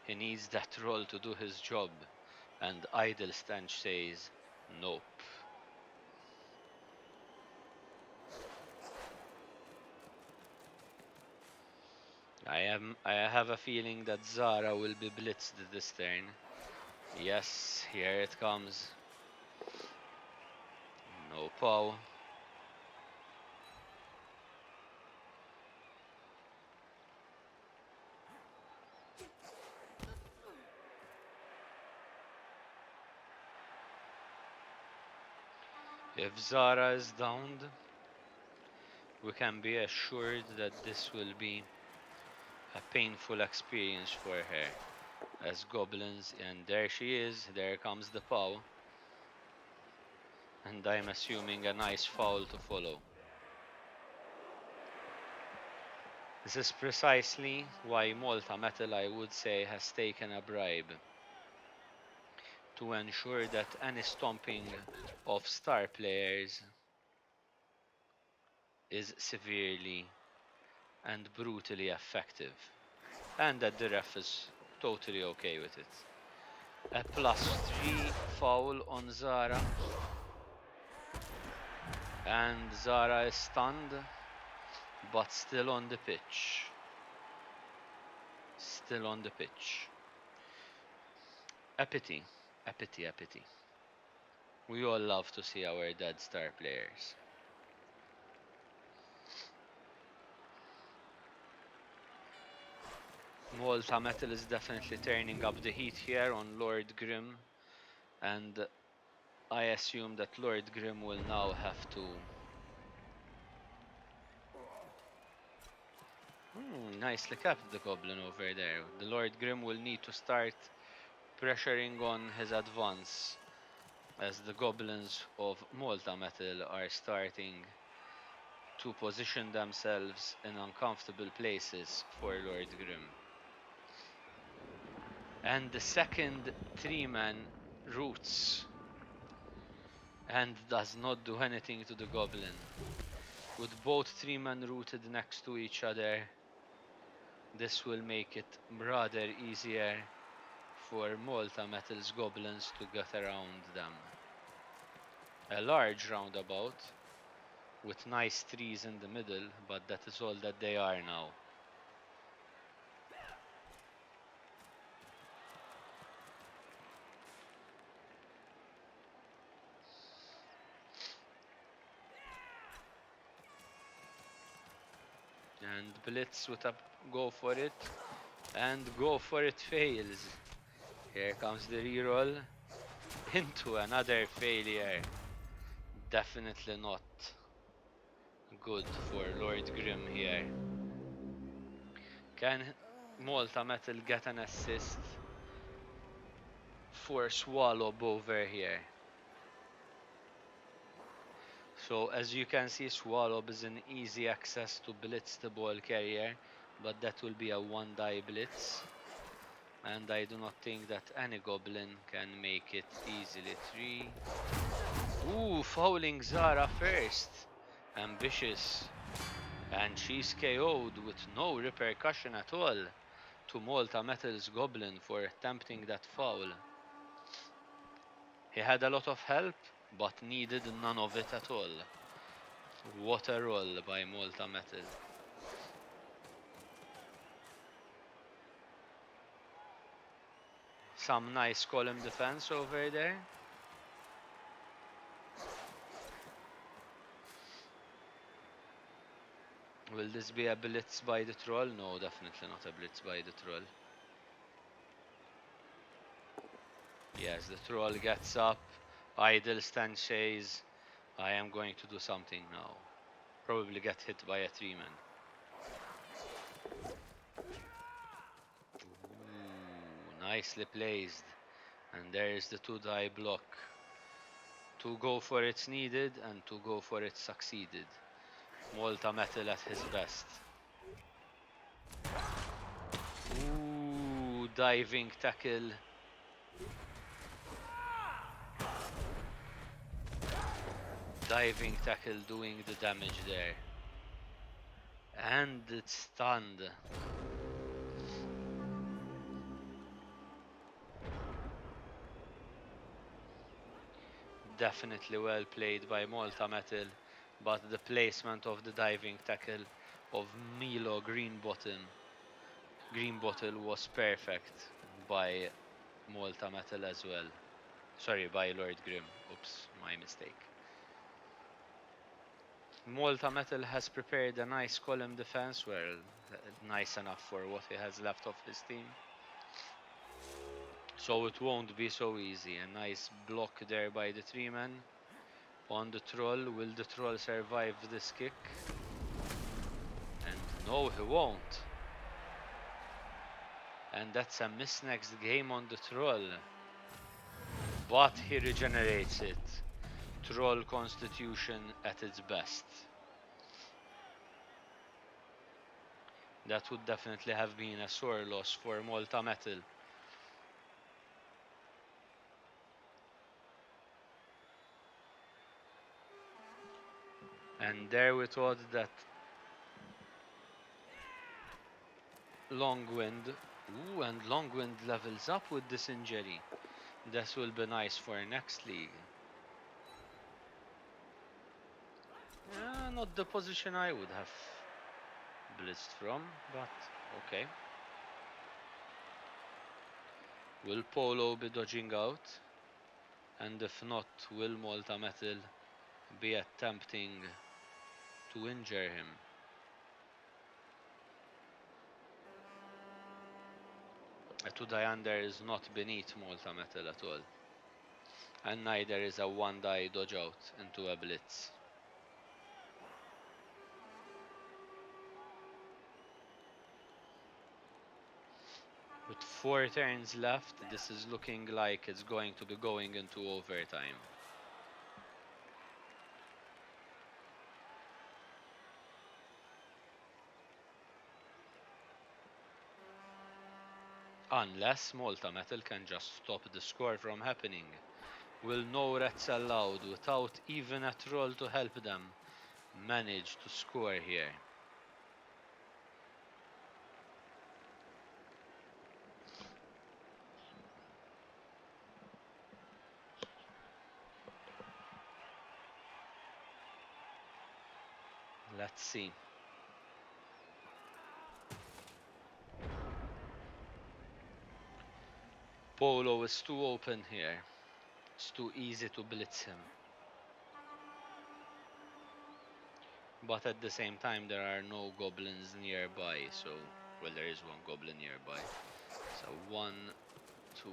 He needs that roll to do his job. And Idle Stench says, nope. I have a feeling that Zara will be blitzed this turn. Yes, here it comes. No pow. If Zara is downed, we can be assured that this will be a painful experience for her as goblins. And there she is, there comes the POW, and I'm assuming a nice foul to follow. This is precisely why Malta Metal, I would say, has taken a bribe to ensure that any stomping of star players is severely and brutally effective, and that the ref is totally okay with it. A +3 foul on Zara, and Zara is stunned, but still on the pitch. Still on the pitch. A pity, a pity, a pity. We all love to see our dead star players. Malta Metal is definitely turning up the heat here on Lord Grim, and I assume that Lord Grim will now have to... nicely kept the goblin over there. The Lord Grim will need to start pressuring on his advance as the goblins of Malta Metal are starting to position themselves in uncomfortable places for Lord Grim. And the second 3-man roots and does not do anything to the goblin. With both 3-men rooted next to each other, this will make it rather easier for Malta Metal's goblins to get around them. A large roundabout with nice trees in the middle, but that is all that they are now. And Blitz with a go for it, and go for it fails. Here comes the reroll into another failure. Definitely not good for Lord Grim here. Can Malta Metal get an assist for Swallow over here? So as you can see, Swallow is an easy access to blitz the ball carrier, but that will be a 1-die blitz. And I do not think that any goblin can make it easily. 3. Ooh, fouling Zara first. Ambitious. And she's KO'd with no repercussion at all to Malta Metal's goblin for attempting that foul. He had a lot of help, but needed none of it at all. What a roll by Malta Metal. Some nice column defense over there. Will this be a blitz by the troll? No, definitely not a blitz by the troll. Yes, the troll gets up, idle stand says, I am going to do something now. Probably get hit by a 3-man. Ooh, nicely placed. And there is the 2-die block. To go for it's needed and to go for it succeeded. Malta Metal at his best. Ooh, diving tackle. Diving tackle doing the damage there. And it's stunned. Definitely well played by Malta Metal, but the placement of the diving tackle of Milo Greenbottle was perfect by Malta Metal as well. Sorry, by Lord Grim. Oops, my mistake. Malta Metal has prepared a nice column defense, well, nice enough for what he has left of his team. So it won't be so easy. A nice block there by the 3-man. On the troll, will the troll survive this kick? No, he won't. And that's a miss next game on the troll. But he regenerates it. Troll constitution at its best. That would definitely have been a sore loss for Malta Metal. And there we thought that Longwind, ooh, and Longwind levels up with this injury. This will be nice for next league. Not the position I would have blitzed from, but okay. Will Polo be dodging out? And if not, will Malta Metal be attempting to injure him? A 2-die is not beneath Malta Metal at all. And neither is a 1-die dodge out into a blitz. With 4 turns left, this is looking like it's going to be going into overtime. Unless Malta Metal can just stop the score from happening. Will no rats allowed without even a troll to help them manage to score here? Let's see. Polo is too open here. It's too easy to blitz him. But at the same time, there are no goblins nearby, so, well, there is one goblin nearby. So 1, 2,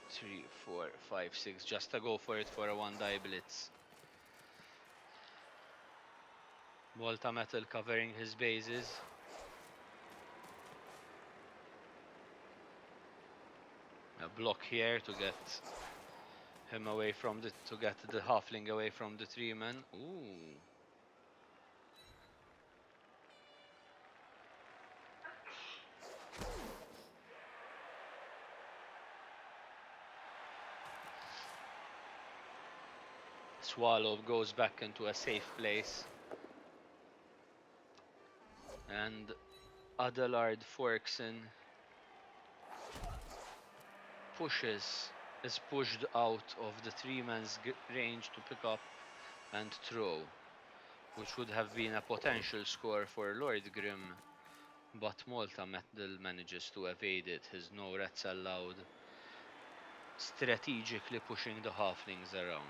3, 4, 5, 6, just to go for it for a 1-die blitz. Malta Metal covering his bases. A block here to get him away from to get the halfling away from the 3-man. Ooh. Swallow goes back into a safe place. And Adelard Forkson is pushed out of the 3-man's range to pick up and throw, which would have been a potential score for Lord Grim, but Malta Metal manages to evade it. His no rats allowed, strategically pushing the halflings around.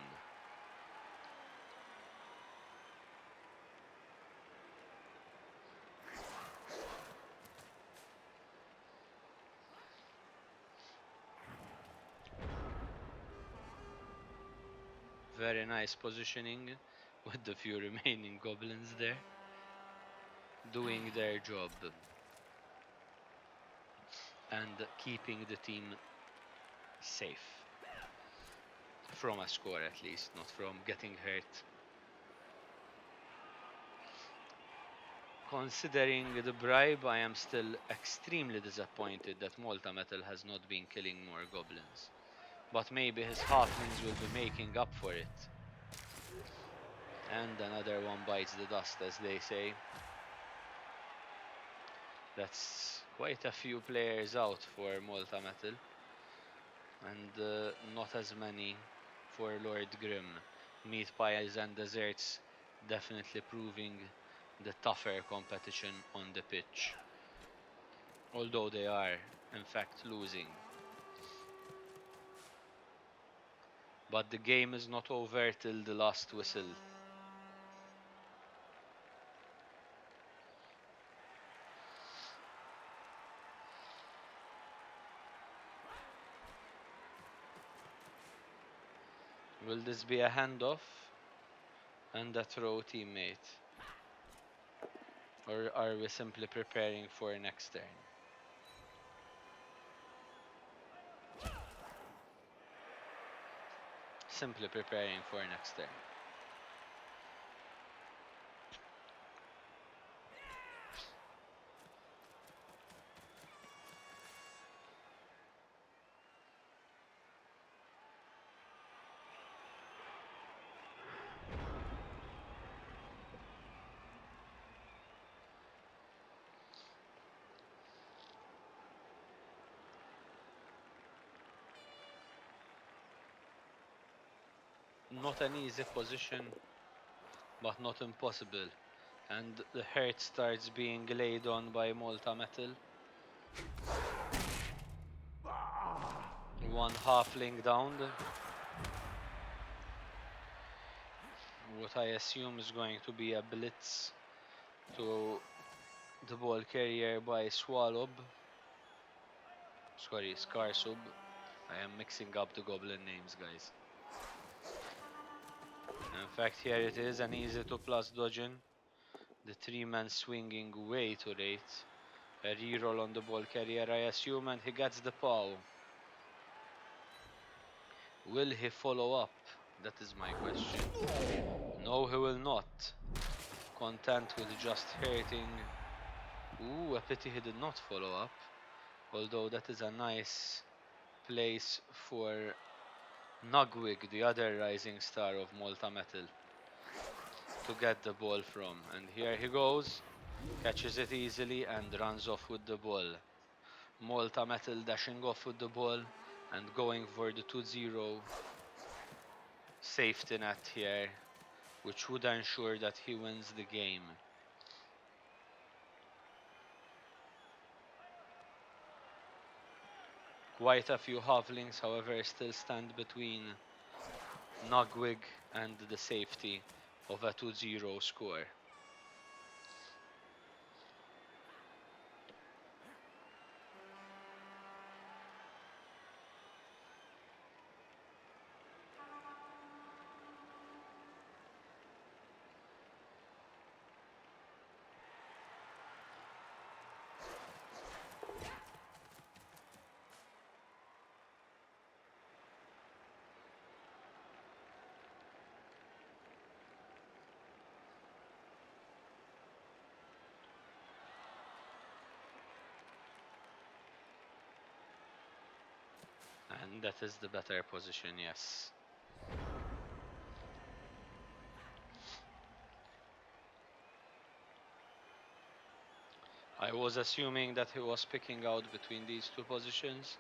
Very nice positioning with the few remaining goblins there, doing their job and keeping the team safe. From a score at least, not from getting hurt. Considering the bribe, I am still extremely disappointed that Malta Metal has not been killing more goblins. But maybe his halflings will be making up for it. And another one bites the dust, as they say. That's quite a few players out for Malta Metal. And not as many for Lord Grim. Meat pies and desserts definitely proving the tougher competition on the pitch. Although they are, in fact, losing. But the game is not over till the last whistle. Will this be a handoff? And a throw teammate. Or are we simply preparing for next turn? Simply preparing for next turn. Not an easy position, but not impossible. And the hurt starts being laid on by Malta Metal. One halfling down. What I assume is going to be a blitz to the ball carrier by Swallow. Sorry, Scarsub. I am mixing up the goblin names, guys. In fact, here it is, an easy 2 plus dodging. The 3-man swinging way too late. A reroll on the ball carrier, I assume, and he gets the paw. Will he follow up? That is my question. No, he will not. Content with just hurting. Ooh, a pity he did not follow up. Although that is a nice place for Nugwig, the other rising star of Malta Metal, to get the ball from. And here he goes, catches it easily and runs off with the ball. Malta Metal dashing off with the ball and going for the 2-0 safety net here, which would ensure that he wins the game. Quite a few halflings, however, still stand between Nugwig and the safety of a 2-0 score. And that is the better position, yes. I was assuming that he was picking out between these two positions,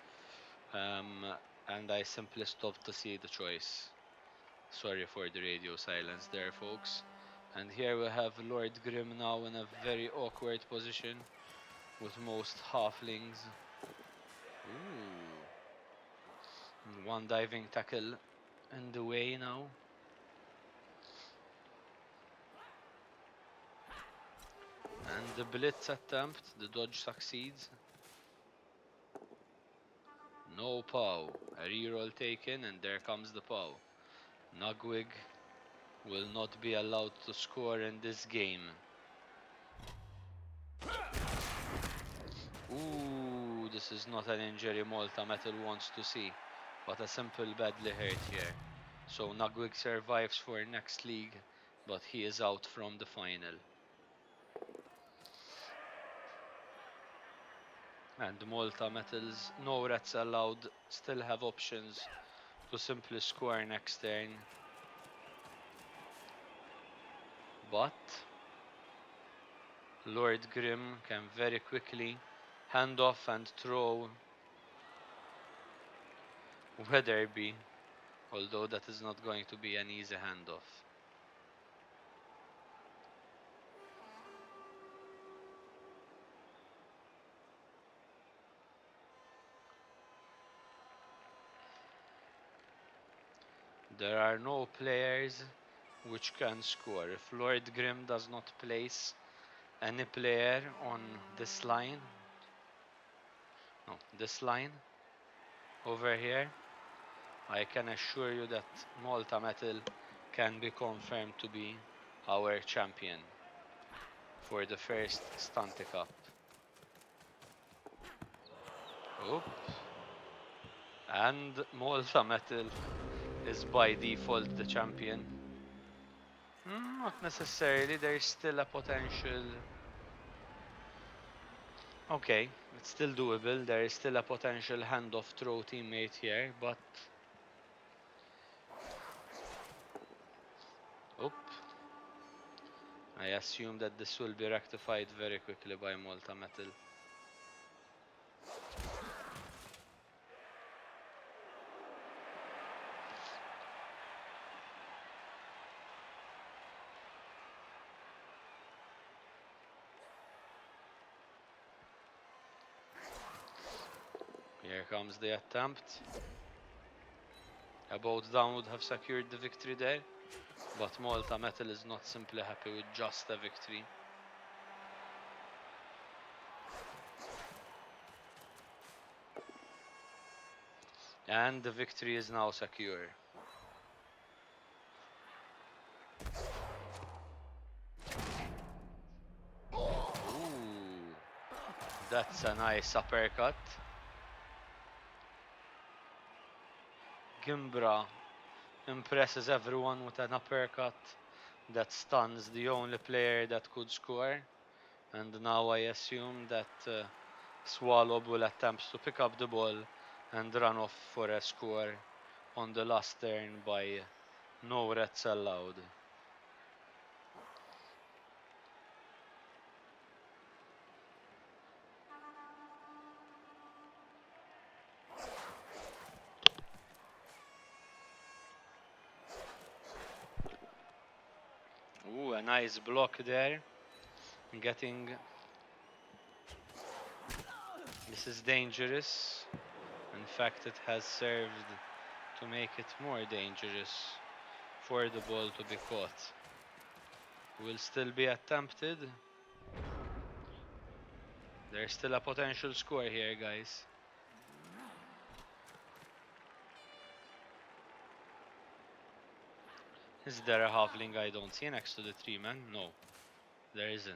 and I simply stopped to see the choice. Sorry for the radio silence there, folks. And here we have Lord Grim now in a very awkward position with most halflings. Ooh. One diving tackle in the way now. And the blitz attempt, the dodge succeeds. No POW. A reroll taken, and there comes the POW. Nugwig will not be allowed to score in this game. Ooh, this is not an injury Malta Metal wants to see, but a simple badly hurt here. So Nugwig survives for next league, but he is out from the final. And Malta Metals, no rats allowed, still have options to simply score next turn. But Lord Grim can very quickly hand off and throw Weatherby, although that is not going to be an easy handoff. There are no players which can score. If Lord Grim does not place any player on this line, no, this line over here, I can assure you that Malta Metal can be confirmed to be our champion. for the first Stunty Cup. Oop. And Malta Metal is by default the champion. Not necessarily, there's still a potential. Okay, it's still doable. There is still a potential handoff throw teammate here, but. Oop. I assume that this will be rectified very quickly by Malta Metal. Here comes the attempt. A boat down would have secured the victory there, but Malta Metal is not simply happy with just a victory. And the victory is now secure. Ooh, that's a nice uppercut. Gimbra impresses everyone with an uppercut that stuns the only player that could score. And now I assume that Swallow will attempt to pick up the ball and run off for a score on the last turn by no reds allowed. Ooh, a nice block there. Getting. This is dangerous. In fact, it has served to make it more dangerous for the ball to be caught. Will still be attempted. There's still a potential score here, guys. Is there a halfling I don't see next to the 3-man? No, there isn't.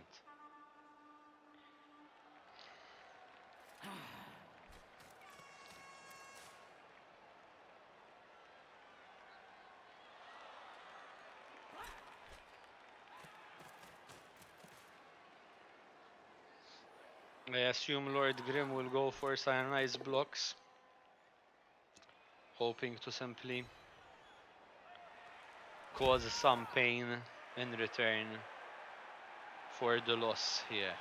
I assume Lord Grim will go for cyanized blocks, hoping to simply cause some pain in return for the loss here.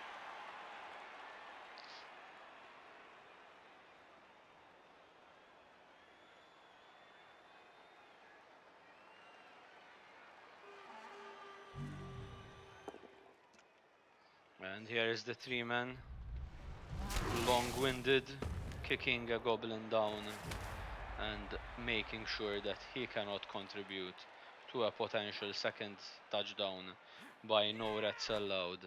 And here is the 3-man, long-winded, kicking a goblin down and making sure that he cannot contribute to a potential second touchdown by no reds allowed.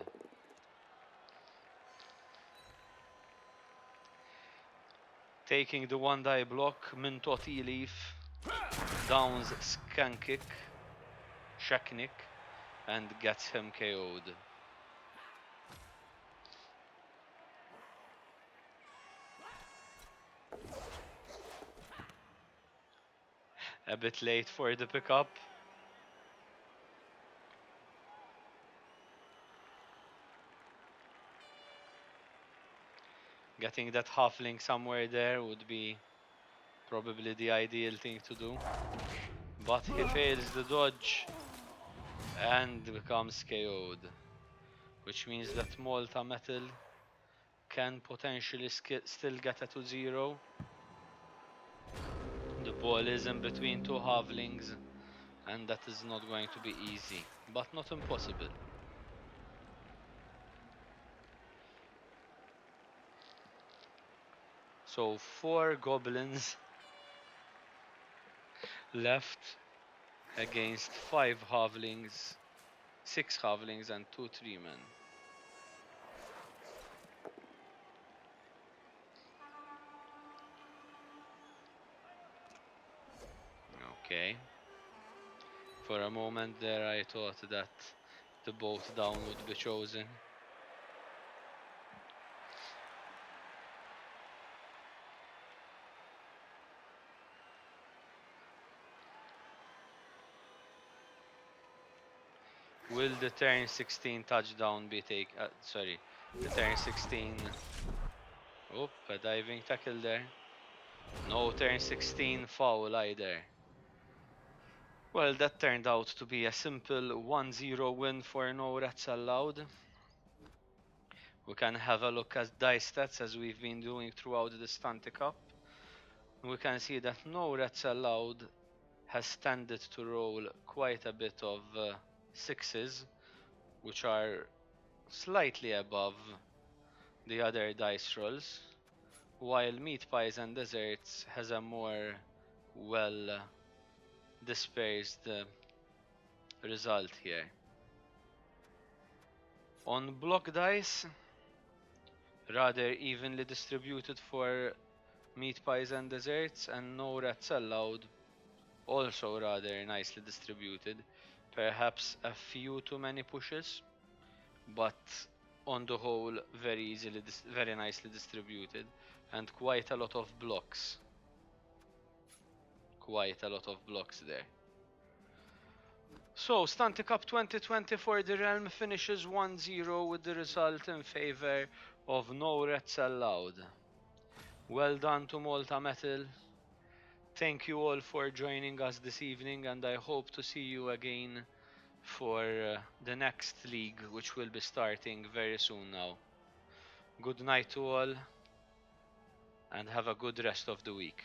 Taking the 1-die block, Mintoti Leaf downs Skankik, Sheknik, and gets him KO'd. A bit late for the pickup. Getting that halfling somewhere there would be probably the ideal thing to do. But he fails the dodge and becomes KO'd. Which means that Malta Metal can potentially still get a 2-0. The ball is in between two halflings, and that is not going to be easy, but not impossible. So 4 goblins left against 5 halflings, 6 halflings and 2 3-men. Okay. For a moment there I thought that the boat down would be chosen, Will the turn 16 touchdown be taken? Sorry, the turn 16. Oh, a diving tackle there. No turn 16 foul either. Well, that turned out to be a simple 1-0 win for No Rats Allowed. We can have a look at dice stats as we've been doing throughout the Stunty Cup. We can see that No Rats Allowed has tended to roll quite a bit of sixes, which are slightly above the other dice rolls, while Meat Pies and Desserts has a more well dispersed result here. On block dice, rather evenly distributed for Meat Pies and Desserts, and No Rats Allowed, also rather nicely distributed. Perhaps a few too many pushes, but on the whole very nicely distributed, and quite a lot of blocks. Quite a lot of blocks there. So, Stunty Cup 2020 for the Realm finishes 1-0 with the result in favour of No Rats Allowed. Well done to Malta Metal. Thank you all for joining us this evening, and I hope to see you again for the next league, which will be starting very soon now. Good night to all, and have a good rest of the week.